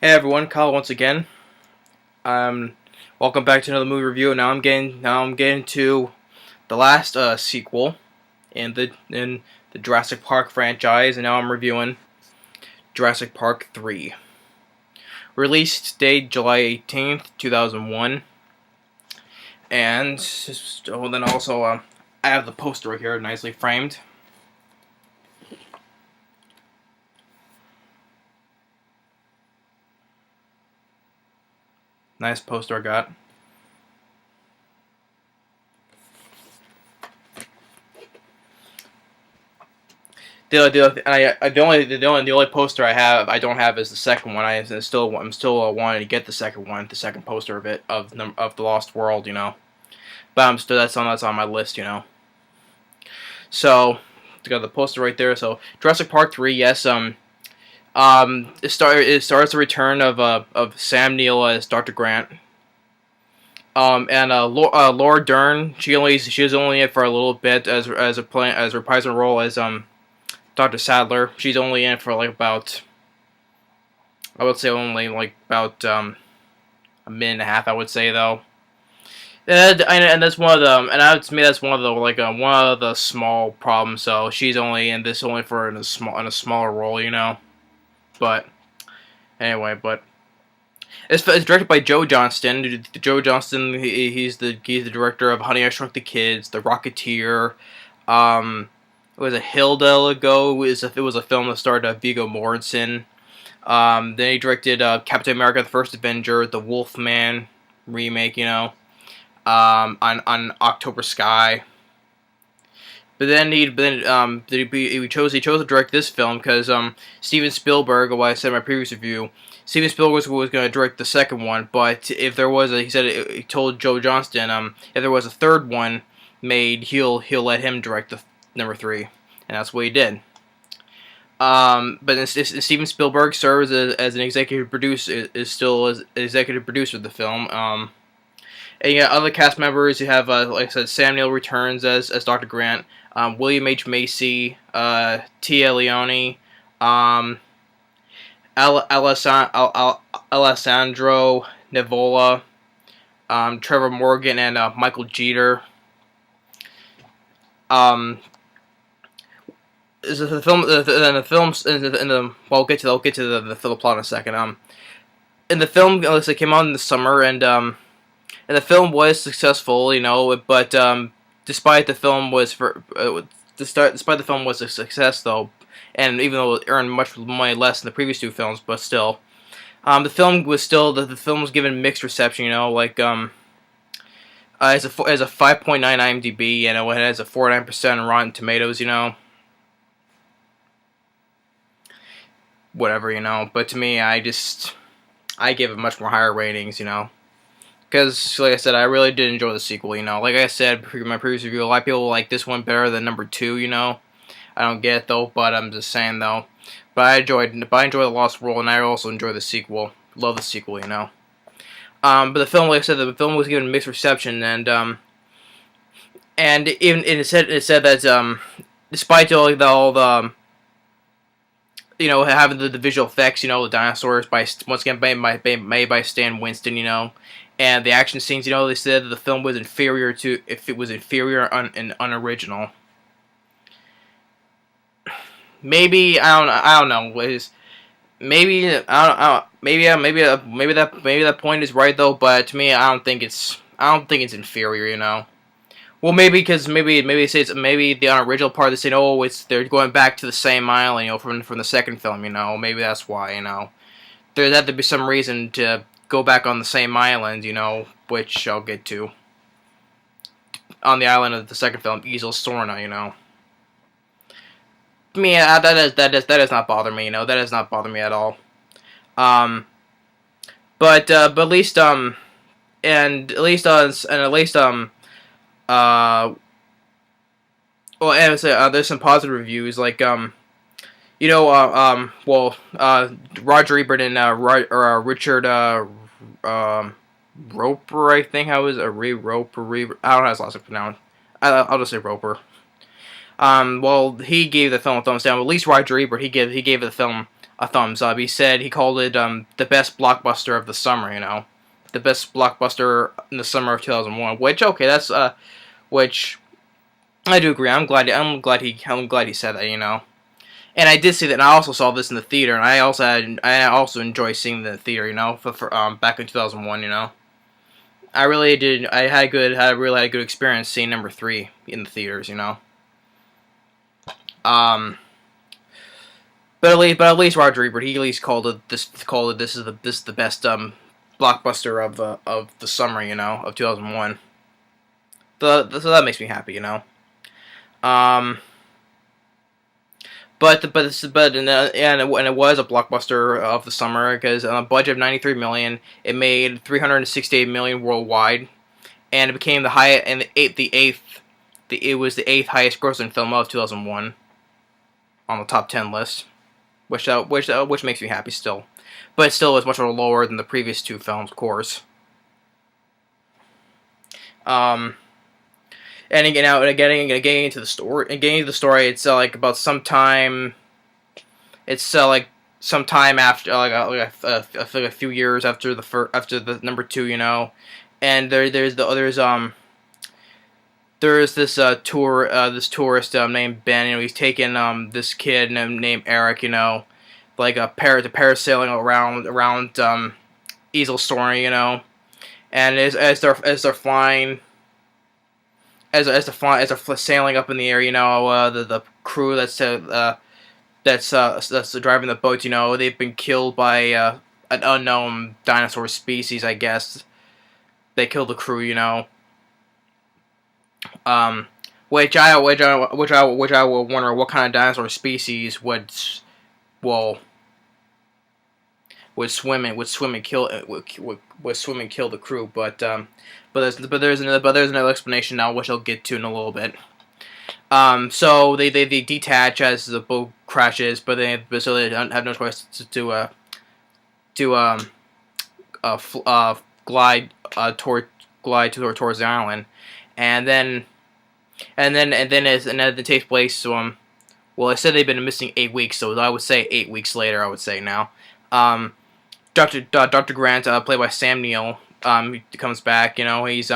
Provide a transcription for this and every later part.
Hey everyone, Kyle once again. Um, Welcome back to another movie review. Now I'm getting to the last sequel in the Jurassic Park franchise, and now I'm reviewing Jurassic Park III. Released date July 18th, 2001, and then also I have the poster right here, nicely framed. Nice poster I got. The only poster I don't have is the second one. I'm still wanting to get the second one, the second poster of it of the Lost World, But that's on my list, So got the poster right there. So Jurassic Park 3, yes. It starts the return of Sam Neill as Dr. Grant. And Laura Dern, she was only in it for a little bit as reprising role as Dr. Sadler. She's only in for like about, I would say only like about a minute and a half. I would say though, and that's one of the, to me that's one of the one of the small problems. So she's only in this only for in a smaller role, But anyway, it's directed by Joe Johnston. Joe Johnston, he's the director of Honey, I Shrunk the Kids, The Rocketeer. It was a Hilda ago. It was a film that starred Viggo Mortensen. Then he directed Captain America: The First Avenger, The Wolfman remake, on October Sky. But then he chose to direct this film because Steven Spielberg, what I said in my previous review, Steven Spielberg was going to direct the second one. But if there was he told Joe Johnston, if there was a third one made, he'll let him direct the number 3, and that's what he did. But Steven Spielberg serves as an executive producer, is still as executive producer of the film. And you got other cast members. You have, like I said, Sam Neill returns as Dr. Grant, William H. Macy, Tia Leoni, Alessandro Nivola, Trevor Morgan, and Michael Jeter. Is the film? The films in the well, I'll get to the plot in a second. In the film, it came out in the summer, and the film was successful, But despite the film was despite the film was a success, though, and even though it earned much money less than the previous two films, but still, the film was given mixed reception, as a 5.9 IMDb, and it has a 49% Rotten Tomatoes, Whatever, But to me, I give it much more higher ratings, Because, like I said, I really did enjoy the sequel, Like I said in my previous review, a lot of people like this one better than number 2, I don't get it, though, but I'm just saying, though. But I enjoyed The Lost World, and I also enjoy the sequel. Love the sequel, But the film, like I said, the film was given mixed reception, and even it said that despite all the having the visual effects, the dinosaurs once again made by Stan Winston, and the action scenes, they said that the film was inferior and unoriginal. Maybe I don't know. Maybe that point is right though, but to me, I don't think it's inferior, Well, maybe because maybe the unoriginal part they say, oh, they're going back to the same island, from the second film, Maybe that's why, There had to be some reason to go back on the same island, which I'll get to. On the island of the second film, Isla Sorna, Me, that does not bother me, That does not bother me at all. But at least well, and there's some positive reviews, like Roger Ebert and Richard Roper, I think I was Roper. I don't know how his last name pronounced. I'll just say Roper. Well, he gave the film a thumbs down. At least Roger Ebert, he gave the film a thumbs up. He called it the best blockbuster of the summer. The best blockbuster in the summer of 2001. Which okay, that's which I do agree. I'm glad he said that. And I did see that. And I also saw this in the theater, and I also enjoyed seeing the theater. Back in 2001. I really did. Really had a good experience seeing number 3 in the theaters. Um, but at least Roger Ebert, he at least called it this is the best blockbuster of the summer, of 2001. So that makes me happy. Um, and it was a blockbuster of the summer because on a budget of 93 million, it made 368 million worldwide, and it became the highest and it was the 8th highest grossing film of 2001 on the top 10 list, which makes me happy still, but it still is much lower than the previous 2 films, of course. And again, getting into the story, it's like about sometime. It's like sometime after, a few years after the number 2, and there's this tourist named Ben. He's taking this kid named Eric, like parasailing around Easel Soaring, and as they're flying. As they're sailing up in the air, the crew that's driving the boat, they've been killed by an unknown dinosaur species, I guess. They killed the crew, which I will wonder what kind of dinosaur species would swim and kill the crew, but there's another explanation now, which I'll get to in a little bit. So they detach as the boat crashes, but they have no choice to glide towards the island, and then it takes place. Well, I said they've been missing 8 weeks, so I would say 8 weeks later. I would say now. Dr. Grant, played by Sam Neill, he comes back. He's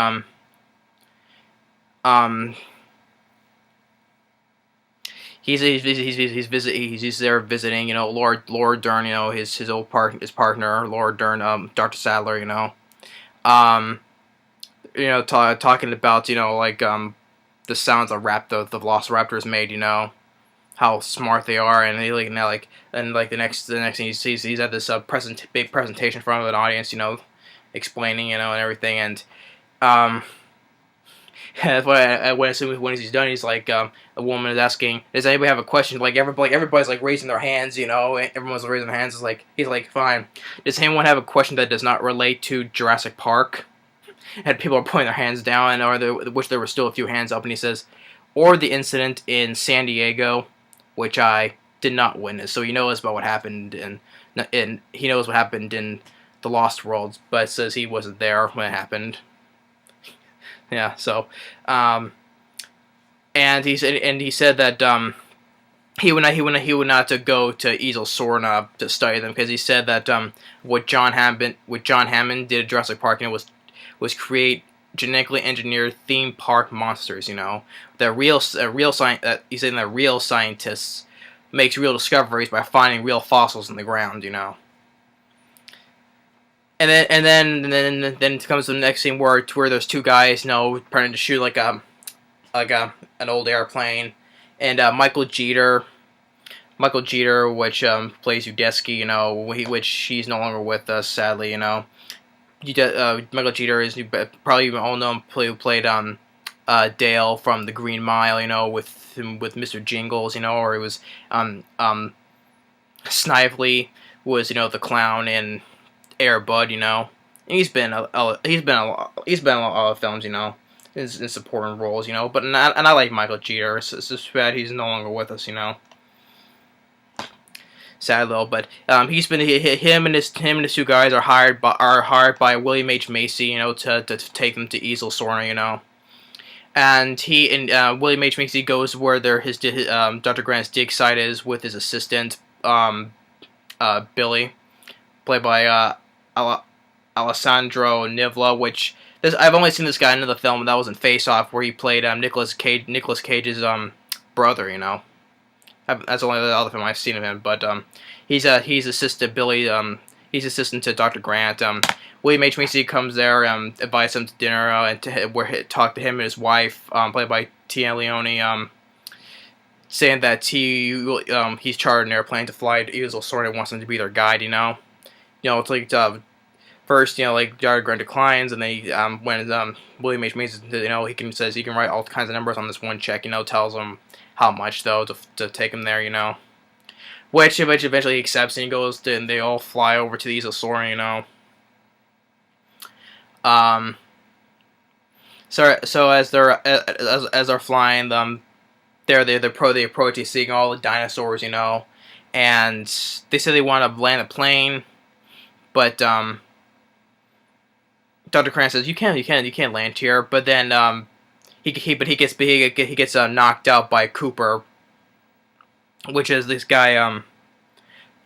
he's there visiting. Lord Dern. His old partner, Lord Dern, Dr. Sadler. Talking about the sounds the Velociraptors made. How smart they are, and the next thing he sees, he's at this big presentation in front of an audience, explaining, and everything, and that's why when he's done, he's like, a woman is asking, does anybody have a question? Everybody's raising their hands, everyone's raising their hands. He's like, fine. Does anyone have a question that does not relate to Jurassic Park? And people are putting their hands down, which there were still a few hands up, and he says, or the incident in San Diego, which I did not witness. So he knows about what happened, and he knows what happened in the Lost World, but says he wasn't there when it happened. Yeah. So, and he said that he would not to go to Easel Soaring to study them, because he said that what John Hammond did at Jurassic Park, was create genetically engineered theme park monsters. He's saying that real scientists makes real discoveries by finding real fossils in the ground. And then comes the next scene where there's 2 guys, trying to shoot an old airplane, and Michael Jeter, which plays Udesky, which he's no longer with us, sadly. Michael Jeter is probably all known, played Dale from The Green Mile, with Mr. Jingles, or he was Snively was the clown in Air Bud, and he's been in a lot of films, in supporting roles, but I like Michael Jeter. It's just bad he's no longer with us, Sad though, but him and his 2 guys are hired by William H. Macy, to take them to Easel Soaring, and William H. Macy goes where his Dr. Grant's dig site is with his assistant, Billy, played by Alessandro Nivola, which I've only seen this guy in the film, and that was in Face Off, where he played Nicolas Cage's brother. You know, that's only the other film I've seen of him. But he's assistant Billy. He's assistant to Dr. Grant. William H. Macy comes there, invites him to dinner, talk to him and his wife, played by Tia Leoni, saying that he's chartered an airplane to fly to Eagles Sort of wants him to be their guide. You know, it's like first, like Dr. Grant declines, and then when William H. Macy, says he can write all kinds of numbers on this one check. Tells him how much though to take him there. Which eventually he accepts, and he goes and they all fly over to the Eagles Sort. So as they're flying, they approach, seeing all the dinosaurs, and they say they want to land a plane, but Dr. Grant says you can't land here. But then he gets knocked out by Cooper, which is this guy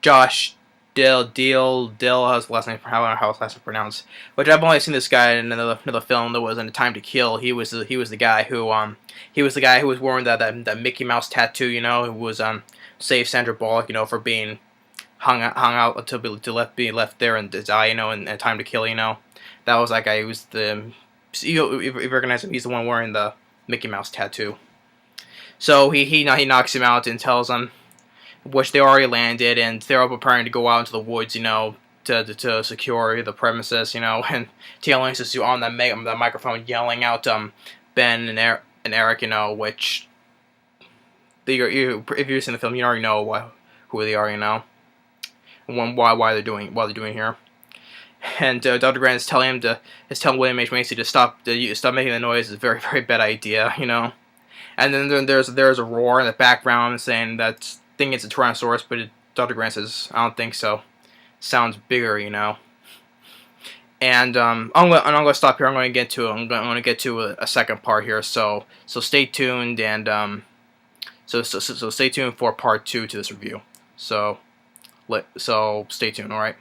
Josh Dill, how's his last name? How his last name pronounced? Which I've only seen this guy in another film that was in Time to Kill. He was the guy who was wearing that Mickey Mouse tattoo. Who was saved Sandra Bullock. For being hung out to be left there and to die. In Time to Kill. That was that guy. He was if you recognize him, he's the one wearing the Mickey Mouse tattoo. So he knocks him out and tells him, which they already landed, and they're all preparing to go out into the woods, to secure the premises, and Taylor is on the microphone yelling out Ben and Eric, which if you've seen the film, you already know who they are, and why they're doing here. And Dr. Grant is telling William H. Macy to stop making the noise. It's a very, very bad idea, And then there's a roar in the background saying that think it's a Tyrannosaurus, but Dr. Grant says, I don't think so. Sounds bigger, And I'm gonna stop here. I'm gonna get to a second part here. So stay tuned, and so stay tuned for part 2 to this review. So stay tuned. All right.